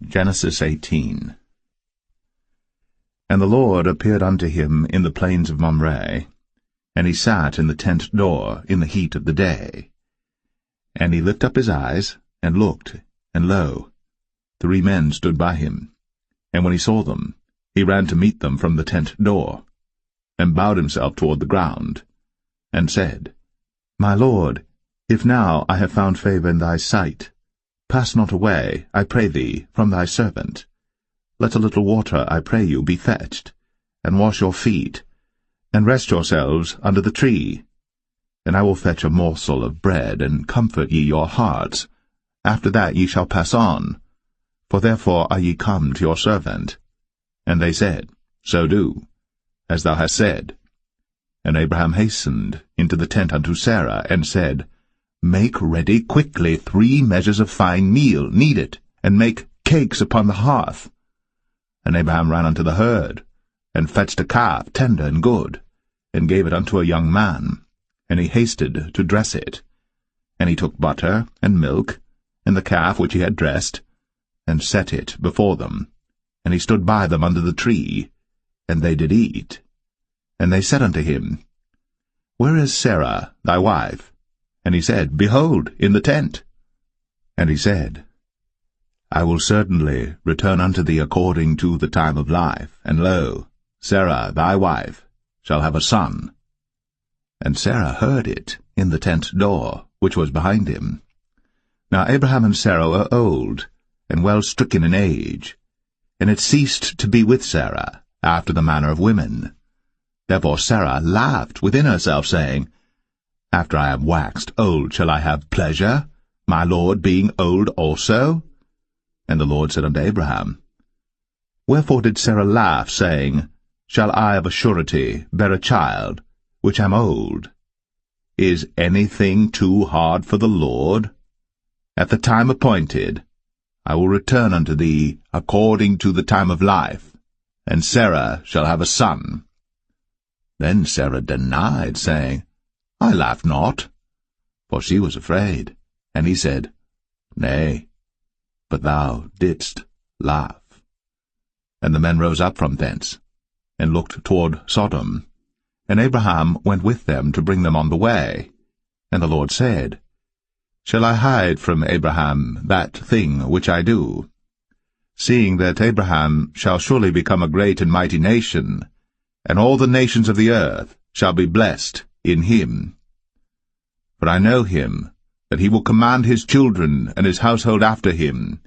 Genesis 18. And the Lord appeared unto him in the plains of Mamre, and he sat in the tent door in the heat of the day. And he lifted up his eyes, and looked, and lo, 3 men stood by him. And when he saw them, he ran to meet them from the tent door, and bowed himself toward the ground, and said, My Lord, if now I have found favor in thy sight, pass not away, I pray thee, from thy servant. Let a little water, I pray you, be fetched, and wash your feet, and rest yourselves under the tree. And I will fetch a morsel of bread, and comfort ye your hearts. After that ye shall pass on, for therefore are ye come to your servant. And they said, So do, as thou hast said. And Abraham hastened into the tent unto Sarah, and said, Make ready quickly 3 measures of fine meal, knead it, and make cakes upon the hearth. And Abraham ran unto the herd, and fetched a calf tender and good, and gave it unto a young man, and he hasted to dress it. And he took butter and milk, and the calf which he had dressed, and set it before them. And he stood by them under the tree, and they did eat. And they said unto him, Where is Sarah thy wife? And he said, Behold, in the tent. And he said, I will certainly return unto thee according to the time of life, and lo, Sarah thy wife shall have a son. And Sarah heard it in the tent door, which was behind him. Now Abraham and Sarah were old, and well stricken in age, and it ceased to be with Sarah, after the manner of women. Therefore Sarah laughed within herself, saying, After I am waxed old shall I have pleasure, my Lord being old also? And the Lord said unto Abraham, Wherefore did Sarah laugh, saying, Shall I of a surety bear a child, which am old? Is anything too hard for the Lord? At the time appointed, I will return unto thee according to the time of life, and Sarah shall have a son. Then Sarah denied, saying, I laughed not, for she was afraid. And he said, Nay, but thou didst laugh. And the men rose up from thence, and looked toward Sodom. And Abraham went with them to bring them on the way. And the Lord said, Shall I hide from Abraham that thing which I do? Seeing that Abraham shall surely become a great and mighty nation, and all the nations of the earth shall be blessed in him. For I know him, that he will command his children and his household after him,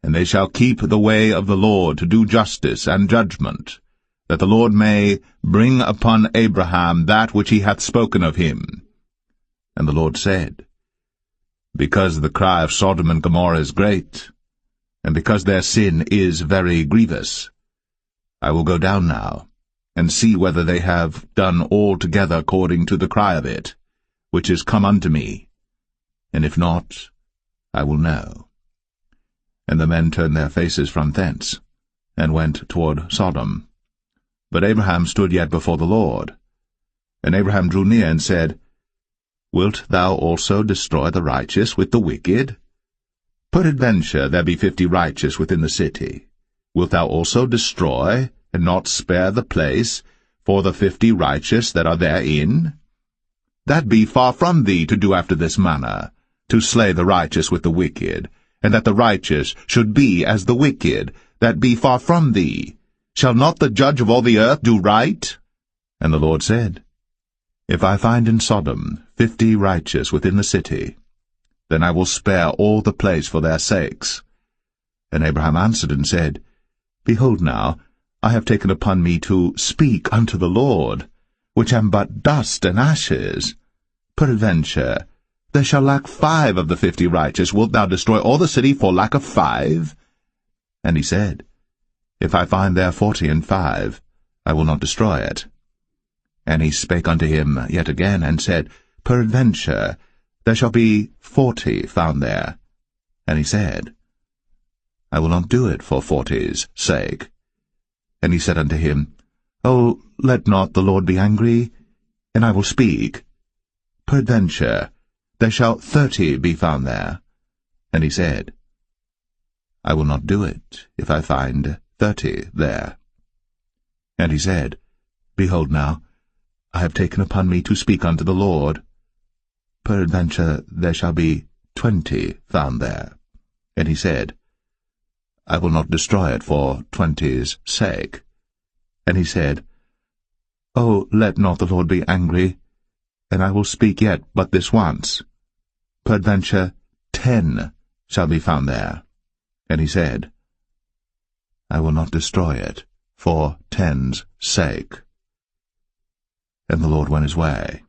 and they shall keep the way of the Lord to do justice and judgment, that the Lord may bring upon Abraham that which he hath spoken of him. And the Lord said, Because the cry of Sodom and Gomorrah is great, and because their sin is very grievous, I will go down now, and see whether they have done altogether according to the cry of it, which is come unto me, and if not, I will know. And the men turned their faces from thence, and went toward Sodom. But Abraham stood yet before the Lord. And Abraham drew near and said, Wilt thou also destroy the righteous with the wicked? Peradventure there be 50 righteous within the city. Wilt thou also destroy, and not spare the place, for the 50 righteous that are therein? That be far from thee to do after this manner, to slay the righteous with the wicked, and that the righteous should be as the wicked, that be far from thee. Shall not the judge of all the earth do right? And the Lord said, If I find in Sodom 50 righteous within the city, then I will spare all the place for their sakes. And Abraham answered and said, Behold now, I have taken upon me to speak unto the Lord, which am but dust and ashes. Peradventure, there shall lack 5 of the 50 righteous. Wilt thou destroy all the city for lack of 5? And he said, If I find there 40 and 5, I will not destroy it. And he spake unto him yet again, and said, Peradventure, there shall be 40 found there. And he said, I will not do it for 40's sake. And he said unto him, O, let not the Lord be angry, and I will speak. Peradventure, there shall 30 be found there. And he said, I will not do it, if I find 30 there. And he said, Behold now, I have taken upon me to speak unto the Lord. Peradventure there shall be 20 found there. And he said, I will not destroy it for 20's sake. And he said, O let not the Lord be angry, and I will speak yet but this once. Peradventure 10 shall be found there. And he said, I will not destroy it for 10's sake. And the Lord went his way,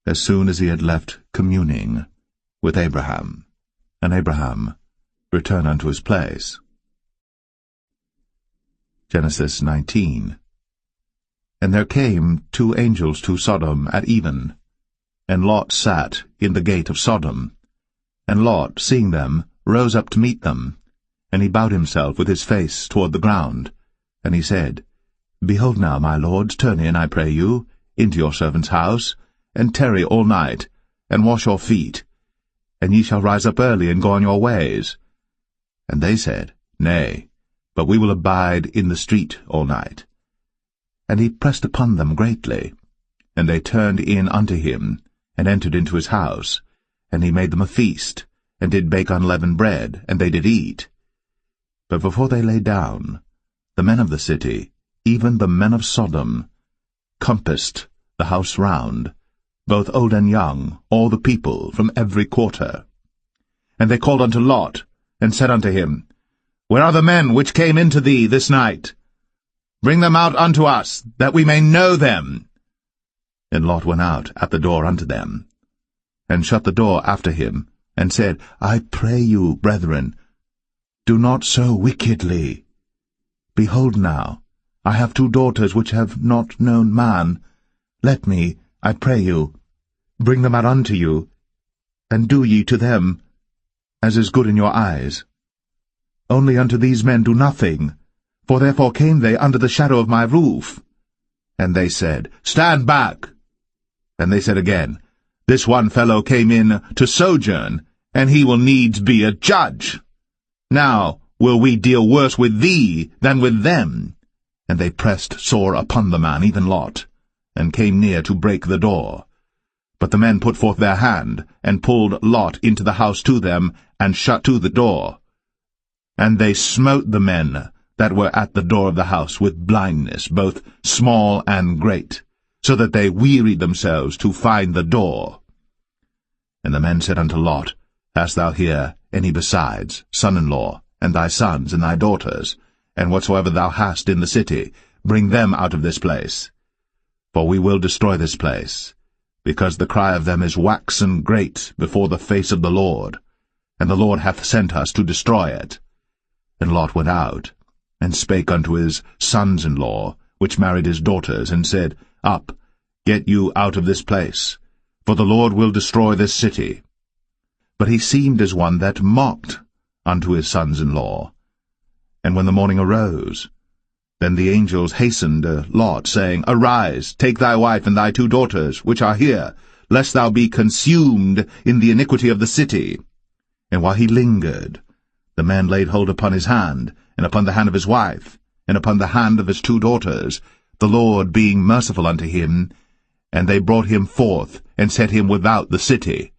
as soon as he had left communing with Abraham. And Abraham returned unto his place. Genesis 19. And there came 2 angels to Sodom at even, and Lot sat in the gate of Sodom. And Lot, seeing them, rose up to meet them, and he bowed himself with his face toward the ground. And he said, Behold now, my lords, turn in, I pray you, into your servant's house, and tarry all night, and wash your feet, and ye shall rise up early and go on your ways. And they said, Nay, but we will abide in the street all night. And he pressed upon them greatly. And they turned in unto him, and entered into his house. And he made them a feast, and did bake unleavened bread, and they did eat. But before they lay down, the men of the city, even the men of Sodom, compassed the house round, both old and young, all the people from every quarter. And they called unto Lot, and said unto him, Where are the men which came into thee this night? Bring them out unto us, that we may know them. And Lot went out at the door unto them, and shut the door after him, and said, I pray you, brethren, do not so wickedly. Behold now, I have 2 daughters which have not known man. Let me, I pray you, bring them out unto you, and do ye to them as is good in your eyes. Only unto these men do nothing, for therefore came they under the shadow of my roof. And they said, Stand back. And they said again, This one fellow came in to sojourn, and he will needs be a judge. Now will we deal worse with thee than with them. And they pressed sore upon the man, even Lot, and came near to break the door. But the men put forth their hand, and pulled Lot into the house to them, and shut to the door. And they smote the men that were at the door of the house with blindness, both small and great, so that they wearied themselves to find the door. And the men said unto Lot, Hast thou here any besides, son-in-law, and thy sons, and thy daughters, and whatsoever thou hast in the city, bring them out of this place. For we will destroy this place, because the cry of them is waxen great before the face of the Lord, and the Lord hath sent us to destroy it. And Lot went out, and spake unto his sons-in-law, which married his daughters, and said, Up, get you out of this place, for the Lord will destroy this city. But he seemed as one that mocked unto his sons-in-law. And when the morning arose, then the angels hastened Lot, saying, Arise, take thy wife and thy 2 daughters, which are here, lest thou be consumed in the iniquity of the city. And while he lingered, the man laid hold upon his hand, and upon the hand of his wife, and upon the hand of his 2 daughters, the Lord being merciful unto him, and they brought him forth, and set him without the city.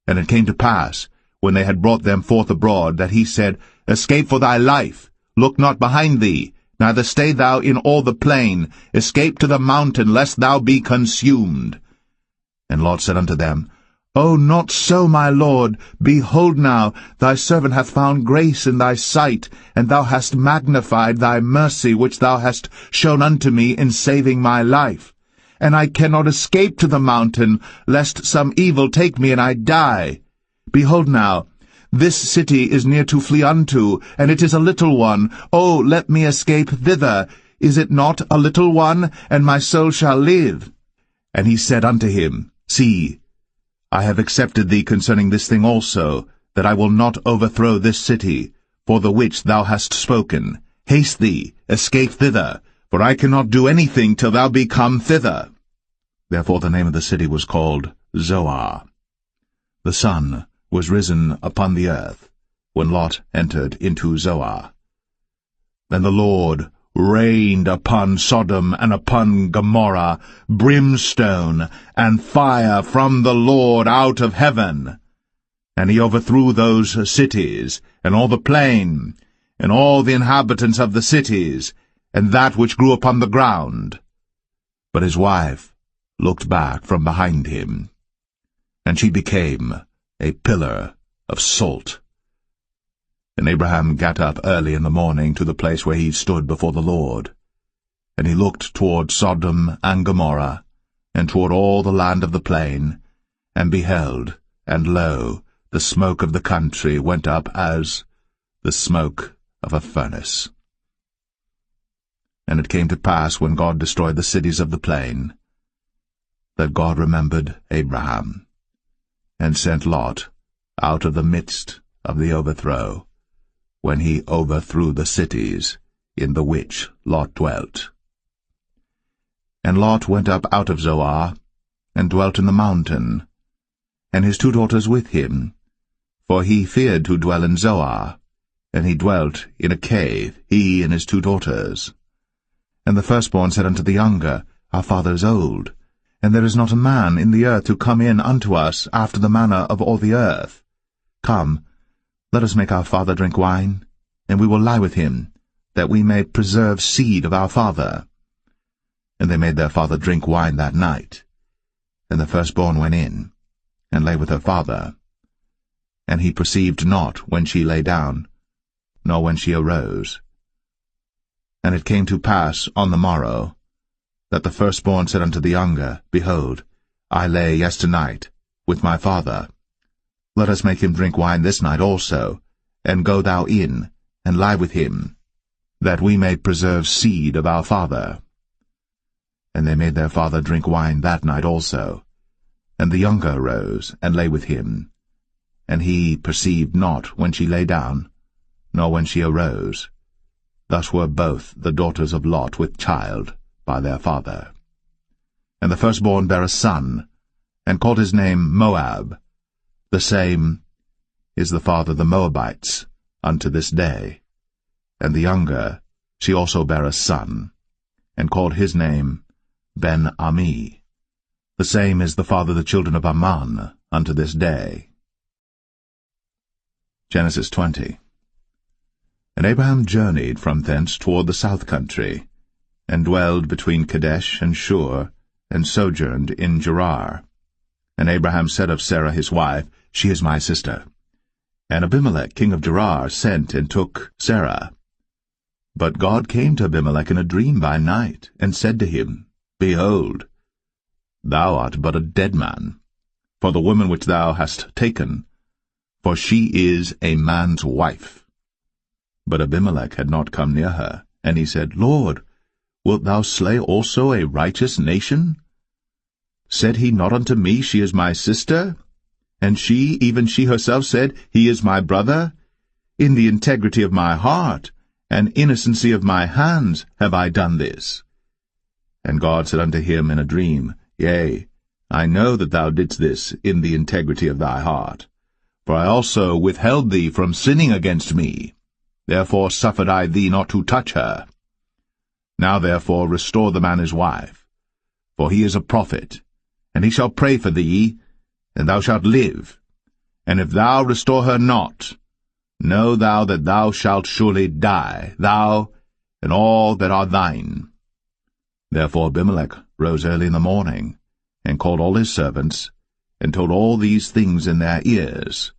And it came to pass, when they had brought them forth abroad, that he said, Escape for thy life, look not behind thee, neither stay thou in all the plain, escape to the mountain, lest thou be consumed. And Lot said unto them, O not so, my lord. Behold now, thy servant hath found grace in thy sight, and thou hast magnified thy mercy which thou hast shown unto me in saving my life. And I cannot escape to the mountain, lest some evil take me and I die. Behold now, this city is near to flee unto, and it is a little one. O let me escape thither. Is it not a little one, and my soul shall live? And he said unto him, See, I have accepted thee concerning this thing also, that I will not overthrow this city, for the which thou hast spoken. Haste thee, escape thither, for I cannot do anything till thou be come thither. Therefore the name of the city was called Zoar. The sun was risen upon the earth, when Lot entered into Zoar. Then the Lord rained upon Sodom and upon Gomorrah brimstone and fire from the Lord out of heaven. And he overthrew those cities, and all the plain, and all the inhabitants of the cities, and that which grew upon the ground. But his wife looked back from behind him, and she became a pillar of salt. And Abraham got up early in the morning to the place where he stood before the Lord. And he looked toward Sodom and Gomorrah, and toward all the land of the plain, and beheld, and lo, the smoke of the country went up as the smoke of a furnace. And it came to pass, when God destroyed the cities of the plain, that God remembered Abraham, and sent Lot out of the midst of the overthrow, when he overthrew the cities in the which Lot dwelt. And Lot went up out of Zoar, and dwelt in the mountain, and his 2 daughters with him, for he feared to dwell in Zoar, and he dwelt in a cave, he and his 2 daughters. And the firstborn said unto the younger, Our father is old, and there is not a man in the earth to come in unto us after the manner of all the earth. Come, let us make our father drink wine, and we will lie with him, that we may preserve seed of our father. And they made their father drink wine that night. And the firstborn went in, and lay with her father. And he perceived not when she lay down, nor when she arose. And it came to pass on the morrow, that the firstborn said unto the younger, Behold, I lay yesternight with my father. Let us make him drink wine this night also, and go thou in, and lie with him, that we may preserve seed of our father. And they made their father drink wine that night also. And the younger arose, and lay with him. And he perceived not when she lay down, nor when she arose. Thus were both the daughters of Lot with child by their father. And the firstborn bare a son, and called his name Moab. The same is the father of the Moabites unto this day. And the younger, she also bare a son, and called his name Ben-Ami. The same is the father of the children of Ammon unto this day. Genesis 20. And Abraham journeyed from thence toward the south country, and dwelled between Kadesh and Shur, and sojourned in Gerar. And Abraham said of Sarah his wife, She is my sister. And Abimelech king of Gerar sent and took Sarah. But God came to Abimelech in a dream by night, and said to him, Behold, thou art but a dead man, for the woman which thou hast taken, for she is a man's wife. But Abimelech had not come near her, and he said, Lord, wilt thou slay also a righteous nation? Said he not unto me, She is my sister? And she, even she herself, said, He is my brother? In the integrity of my heart, and innocency of my hands, have I done this. And God said unto him in a dream, Yea, I know that thou didst this in the integrity of thy heart. For I also withheld thee from sinning against me. Therefore suffered I thee not to touch her. Now therefore restore the man his wife, for he is a prophet, and he shall pray for thee, and thou shalt live. And if thou restore her not, know thou that thou shalt surely die, thou and all that are thine. Therefore Abimelech rose early in the morning, and called all his servants, and told all these things in their ears.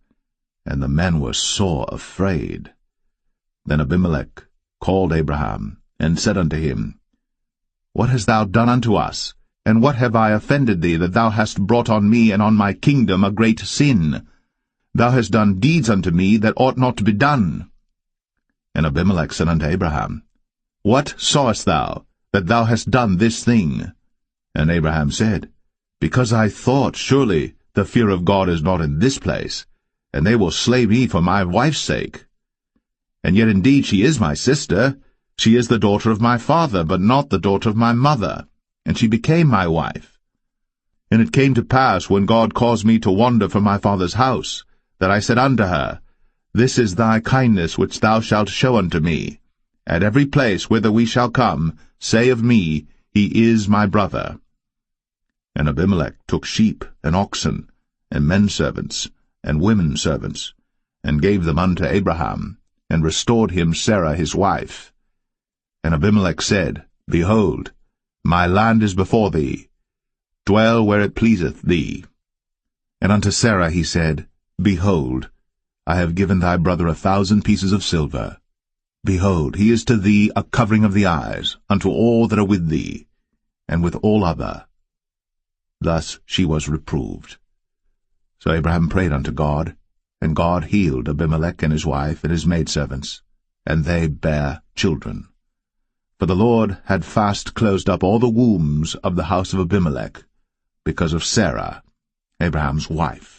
And the men were sore afraid. Then Abimelech called Abraham, and said unto him, What hast thou done unto us? And what have I offended thee, that thou hast brought on me and on my kingdom a great sin? Thou hast done deeds unto me that ought not to be done. And Abimelech said unto Abraham, What sawest thou, that thou hast done this thing? And Abraham said, Because I thought, surely the fear of God is not in this place, and they will slay me for my wife's sake. And yet indeed she is my sister. She is the daughter of my father, but not the daughter of my mother. And she became my wife. And it came to pass, when God caused me to wander from my father's house, that I said unto her, This is thy kindness which thou shalt show unto me. At every place whither we shall come, say of me, He is my brother. And Abimelech took sheep and oxen, and men-servants, and women-servants, and gave them unto Abraham, and restored him Sarah his wife. And Abimelech said, Behold, my land is before thee. Dwell where it pleaseth thee. And unto Sarah he said, Behold, I have given thy brother 1,000 pieces of silver. Behold, he is to thee a covering of the eyes, unto all that are with thee, and with all other. Thus she was reproved. So Abraham prayed unto God, and God healed Abimelech and his wife and his maidservants, and they bare children. For the Lord had fast closed up all the wombs of the house of Abimelech, because of Sarah, Abraham's wife.